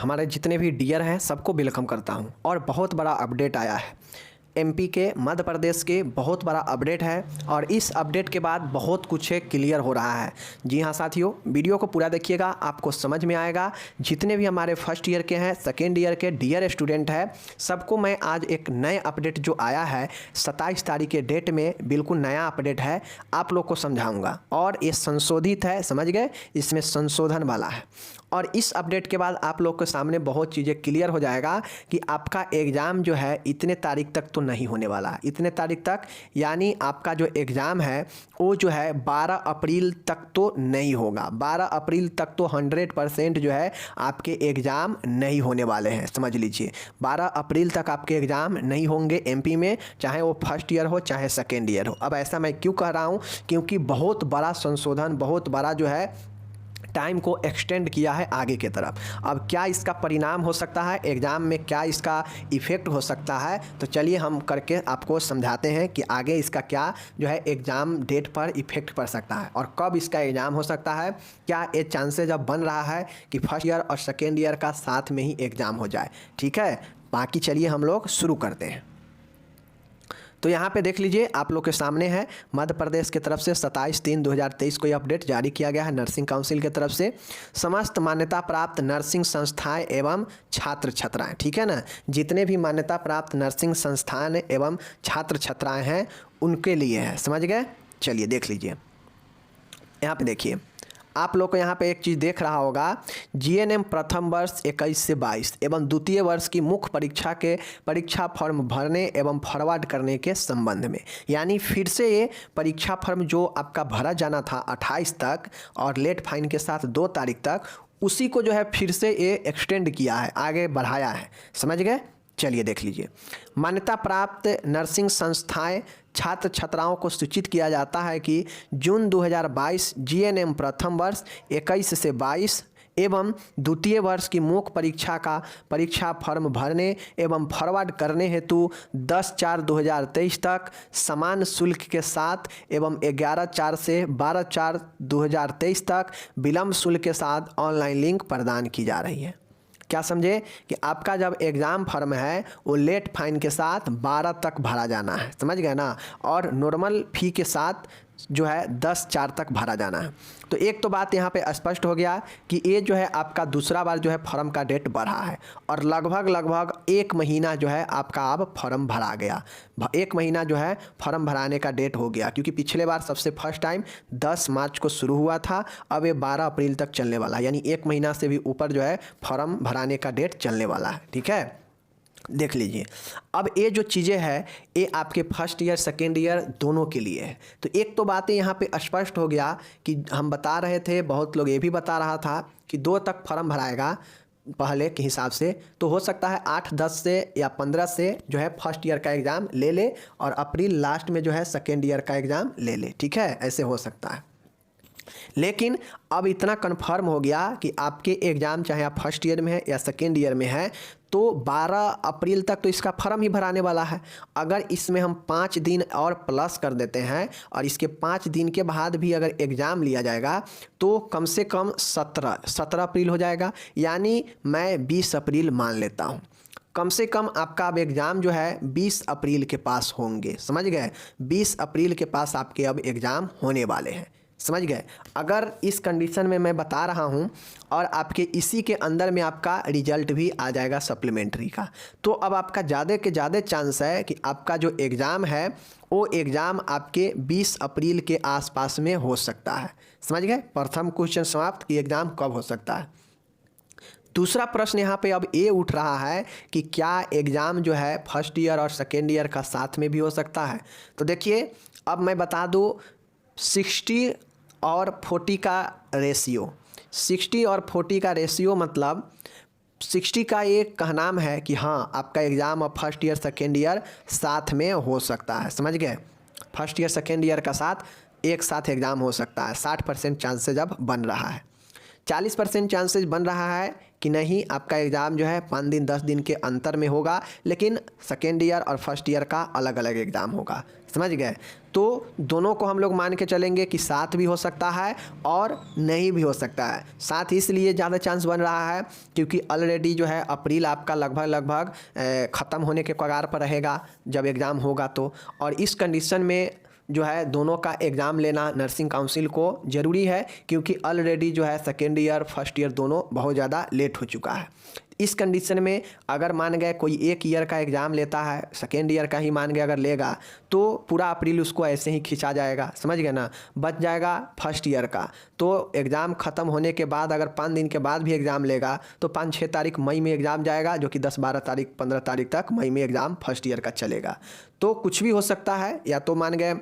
हमारे जितने भी डियर हैं सबको वेलकम करता हूं। और बहुत बड़ा अपडेट आया है एमपी के, मध्य प्रदेश के, बहुत बड़ा अपडेट है। और इस अपडेट के बाद बहुत कुछ क्लियर हो रहा है। जी हाँ साथियों, वीडियो को पूरा देखिएगा, आपको समझ में आएगा। जितने भी हमारे फर्स्ट ईयर के हैं, सेकेंड ईयर के डियर स्टूडेंट हैं, सबको मैं आज एक नए अपडेट जो आया है 27 तारीख के डेट में, बिल्कुल नया अपडेट है, आप लोग को समझाऊंगा। और ये संशोधित है, समझ गए, इसमें संशोधन वाला है। और इस अपडेट के बाद आप लोग के सामने बहुत चीज़ें क्लियर हो जाएगा कि आपका एग्ज़ाम जो है इतने तारीख तक तो नहीं होने वाला है। इतने तारीख तक यानी आपका जो एग्ज़ाम है वो जो है 12 अप्रैल तक तो नहीं होगा। 12 अप्रैल तक तो 100% जो है आपके एग्ज़ाम नहीं होने वाले हैं, समझ लीजिए। 12 अप्रैल तक आपके एग्ज़ाम नहीं होंगे एमपी में, चाहे वो फर्स्ट ईयर हो चाहे सेकेंड ईयर हो। अब ऐसा मैं क्यों कह रहा हूँ, क्योंकि बहुत बड़ा संशोधन, बहुत बड़ा जो है टाइम को एक्सटेंड किया है आगे की तरफ। अब क्या इसका परिणाम हो सकता है, एग्ज़ाम में क्या इसका इफ़ेक्ट हो सकता है, तो चलिए हम करके आपको समझाते हैं कि आगे इसका क्या जो है एग्ज़ाम डेट पर इफ़ेक्ट पड़ सकता है और कब इसका एग्ज़ाम हो सकता है। क्या ये चांसेज अब बन रहा है कि फर्स्ट ईयर और सेकेंड ईयर का साथ में ही एग्ज़ाम हो जाए। ठीक है, बाकी चलिए हम लोग शुरू करते हैं। तो यहाँ पे देख लीजिए, आप लोग के सामने है मध्य प्रदेश की तरफ से 27/3/2023 को ये अपडेट जारी किया गया है नर्सिंग काउंसिल की तरफ से। समस्त मान्यता प्राप्त नर्सिंग संस्थाएं एवं छात्र छात्राएं, ठीक है ना, जितने भी मान्यता प्राप्त नर्सिंग संस्थान एवं छात्र छात्राएं हैं उनके लिए है, समझ गए। चलिए देख लीजिए, यहाँ पे देखिए, आप लोग को यहाँ पे एक चीज़ देख रहा होगा, जीएनएम प्रथम वर्ष 21 से 22 एवं द्वितीय वर्ष की मुख्य परीक्षा के परीक्षा फॉर्म भरने एवं फॉरवर्ड करने के संबंध में, यानी फिर से ये परीक्षा फॉर्म जो आपका भरा जाना था 28 तक और लेट फाइन के साथ 2 तारीख तक, उसी को जो है फिर से ये एक्सटेंड किया है, आगे बढ़ाया है, समझ गए। चलिए देख लीजिए, मान्यता प्राप्त नर्सिंग संस्थाएं छात्र छात्राओं को सूचित किया जाता है कि जून 2022 जीएनएम प्रथम वर्ष 21 से 22 एवं द्वितीय वर्ष की मुख्य परीक्षा का परीक्षा फॉर्म भरने एवं फॉरवर्ड करने हेतु 10/4/2023 तक समान शुल्क के साथ एवं 11/4 से 12/4/2023 तक विलम्ब शुल्क के साथ ऑनलाइन लिंक प्रदान की जा रही है। क्या समझे कि आपका जब एग्ज़ाम फॉर्म है वो लेट फाइन के साथ 12 तक भरा जाना है, समझ गए ना, और नॉर्मल फ़ी के साथ जो है 10/4 तक भरा जाना है। तो एक तो बात यहाँ पे स्पष्ट हो गया कि ये जो है आपका दूसरा बार जो है फॉर्म का डेट बढ़ा है और लगभग 1 महीना जो है आपका अब फॉर्म भरा गया। 1 महीना जो है फॉर्म भराने का डेट हो गया, क्योंकि पिछले बार सबसे फर्स्ट टाइम 10 मार्च को शुरू हुआ था, अब ये 12 अप्रैल तक चलने वाला है, यानी 1 महीना से भी ऊपर जो है फॉर्म भराने का डेट चलने वाला है। ठीक है, देख लीजिए, अब ये जो चीज़ें हैं ये आपके फर्स्ट ईयर सेकेंड ईयर दोनों के लिए है। तो एक तो बातें यहाँ पे स्पष्ट हो गया कि हम बता रहे थे, बहुत लोग ये भी बता रहा था कि 2 तक फॉर्म भराएगा पहले के हिसाब से, तो हो सकता है 8, 10 से या 15 से जो है फर्स्ट ईयर का एग्ज़ाम ले ले और अप्रैल लास्ट में जो है सेकेंड ईयर का एग्ज़ाम ले ले। ठीक है, ऐसे हो सकता है। लेकिन अब इतना कन्फर्म हो गया कि आपके एग्ज़ाम चाहे आप फर्स्ट ईयर में है या सेकेंड ईयर में है, तो 12 अप्रैल तक तो इसका फॉर्म ही भराने वाला है। अगर इसमें हम 5 दिन और प्लस कर देते हैं और इसके 5 दिन के बाद भी अगर एग्ज़ाम लिया जाएगा तो कम से कम 17 अप्रैल हो जाएगा, यानी मैं 20 अप्रैल मान लेता हूँ। कम से कम आपका अब एग्ज़ाम जो है 20 अप्रैल के पास होंगे, समझ गए। 20 अप्रैल के पास आपके अब एग्ज़ाम होने वाले हैं, समझ गए। अगर इस कंडीशन में मैं बता रहा हूं और आपके इसी के अंदर में आपका रिजल्ट भी आ जाएगा सप्लीमेंट्री का, तो अब आपका ज़्यादा के ज़्यादा चांस है कि आपका जो एग्ज़ाम है वो एग्ज़ाम आपके 20 अप्रैल के आसपास में हो सकता है, समझ गए। प्रथम क्वेश्चन समाप्त कि एग्ज़ाम कब हो सकता है। दूसरा प्रश्न यहाँ पे अब ये उठ रहा है कि क्या एग्ज़ाम जो है फर्स्ट ईयर और सेकेंड ईयर का साथ में भी हो सकता है। तो देखिए, अब मैं बता दूँ 60 और 40 का रेशियो, 60 और 40 का रेशियो मतलब 60 का ये कहनाम है कि हाँ आपका एग्ज़ाम अब फर्स्ट ईयर सेकेंड ईयर साथ में हो सकता है, समझ गए। फर्स्ट ईयर सेकेंड ईयर का साथ एक साथ एग्ज़ाम हो सकता है, 60% चांसेज अब बन रहा है। 40% चांसेज बन रहा है कि नहीं आपका एग्ज़ाम जो है 5 दिन 10 दिन के अंतर में होगा, लेकिन सेकेंड ईयर और फर्स्ट ईयर का अलग अलग एग्ज़ाम होगा। समझ गए? तो दोनों को हम लोग मान के चलेंगे कि साथ भी हो सकता है और नहीं भी हो सकता है। साथ इसलिए ज़्यादा चांस बन रहा है क्योंकि ऑलरेडी जो है अप्रैल आपका लगभग ख़त्म होने के कगार पर रहेगा जब एग्ज़ाम होगा तो। और इस कंडीशन में जो है दोनों का एग्ज़ाम लेना नर्सिंग काउंसिल को ज़रूरी है, क्योंकि ऑलरेडी जो है सेकेंड ईयर फर्स्ट ईयर दोनों बहुत ज़्यादा लेट हो चुका है। इस कंडीशन में अगर मान गए कोई एक ईयर का एग्ज़ाम लेता है, सेकेंड ईयर का ही मान गए अगर लेगा, तो पूरा अप्रैल उसको ऐसे ही खिंचा जाएगा। समझ गए ना? बच जाएगा फर्स्ट ईयर का। तो एग्ज़ाम ख़त्म होने के बाद अगर 5 दिन के बाद भी एग्ज़ाम लेगा तो 5-6 तारीख मई में एग्ज़ाम जाएगा, जो कि 10-12 तारीख 15 तारीख तक मई में एग्ज़ाम फर्स्ट ईयर का चलेगा। तो कुछ भी हो सकता है, या तो मान गए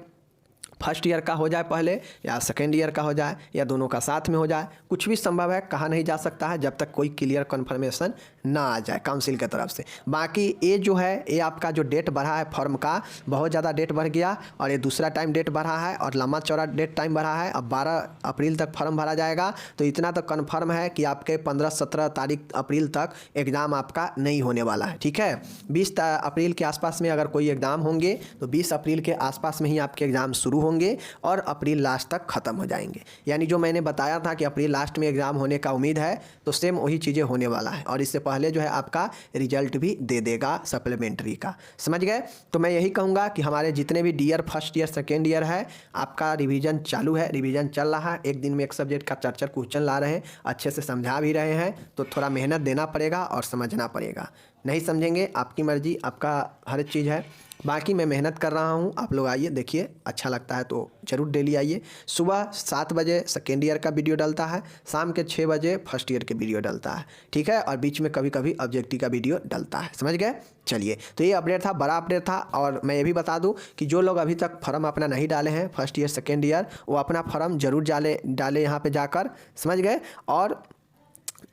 फर्स्ट ईयर का हो जाए पहले, या सेकेंड ईयर का हो जाए, या दोनों का साथ में हो जाए। कुछ भी संभव है, कहा नहीं जा सकता है जब तक कोई क्लियर कन्फर्मेशन ना आ जाए काउंसिल की तरफ से। बाकी ये जो है ये आपका जो डेट बढ़ा है फॉर्म का, बहुत ज़्यादा डेट बढ़ गया और ये दूसरा टाइम डेट बढ़ा है और लंबा चौड़ा डेट टाइम बढ़ा है। अब 12 अप्रैल तक फॉर्म भरा जाएगा। तो इतना तो कन्फर्म है कि आपके 15-17 तारीख अप्रैल तक एग्ज़ाम आपका नहीं होने वाला है। ठीक है, 20 अप्रैल के आसपास में अगर कोई एग्ज़ाम होंगे तो 20 अप्रैल के आसपास में ही आपके एग्ज़ाम शुरू होंगे और अप्रैल लास्ट तक ख़त्म हो जाएंगे। यानी जो मैंने बताया था कि अप्रैल लास्ट में एग्ज़ाम होने का उम्मीद है, तो सेम वही चीज़ें होने वाला है। और इससे पहले जो है आपका रिजल्ट भी दे देगा सप्लीमेंट्री का। समझ गए? तो मैं यही कहूँगा कि हमारे जितने भी year first year second year है, आपका रिवीजन चालू है, रिवीजन चल रहा है। एक दिन में एक सब्जेक्ट का 4-4 क्वेश्चन ला रहे हैं, अच्छे से समझा भी रहे हैं। तो थोड़ा मेहनत देना पड़ेगा और समझना पड़ेगा। नहीं समझेंगे, आपकी मर्जी, आपका हर एक चीज़ है। बाकी मैं मेहनत कर रहा हूँ, आप लोग आइए देखिए, अच्छा लगता है तो ज़रूर डेली आइए। सुबह 7 बजे सेकेंड ईयर का वीडियो डलता है, शाम के 6 बजे फर्स्ट ईयर के वीडियो डलता है। ठीक है, और बीच में कभी कभी ऑब्जेक्टिव का वीडियो डलता है। समझ गए? चलिए, तो ये अपडेट था, बड़ा अपडेट था। और मैं ये भी बता दूं कि जो लोग अभी तक फॉर्म अपना नहीं डाले हैं फर्स्ट ईयर सेकेंड ईयर, वो अपना फॉर्म ज़रूर डाले यहाँ पर जाकर। समझ गए? और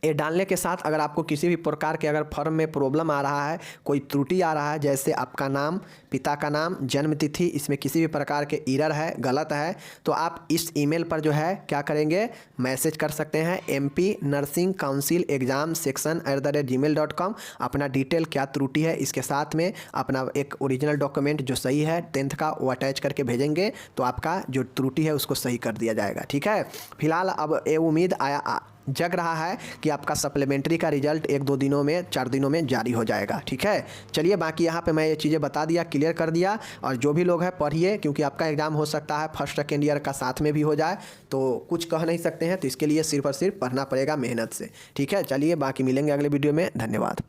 ये डालने के साथ अगर आपको किसी भी प्रकार के अगर फॉर्म में प्रॉब्लम आ रहा है, कोई त्रुटि आ रहा है, जैसे आपका नाम, पिता का नाम, जन्म तिथि, इसमें किसी भी प्रकार के एरर है, गलत है, तो आप इस ईमेल पर जो है क्या करेंगे, मैसेज कर सकते हैं MP nursing council exam section @gmail.com। अपना डिटेल क्या त्रुटि है इसके साथ में अपना एक ओरिजिनल डॉक्यूमेंट जो सही है 10th का, वो अटैच करके भेजेंगे, तो आपका जो त्रुटि है उसको सही कर दिया जाएगा। ठीक है, फिलहाल अब ये उम्मीद जग रहा है कि आपका सप्लीमेंट्री का रिजल्ट 1-2 दिनों में, 4 दिनों में जारी हो जाएगा। ठीक है, चलिए, बाकी यहाँ पे मैं ये चीज़ें बता दिया, क्लियर कर दिया। और जो भी लोग हैं पढ़िए, क्योंकि आपका एग्ज़ाम हो सकता है फर्स्ट सेकेंड ईयर का साथ में भी हो जाए, तो कुछ कह नहीं सकते हैं। तो इसके लिए सिर्फ और सिर्फ पढ़ना पड़ेगा मेहनत से। ठीक है, चलिए, बाकी मिलेंगे अगले वीडियो में। धन्यवाद।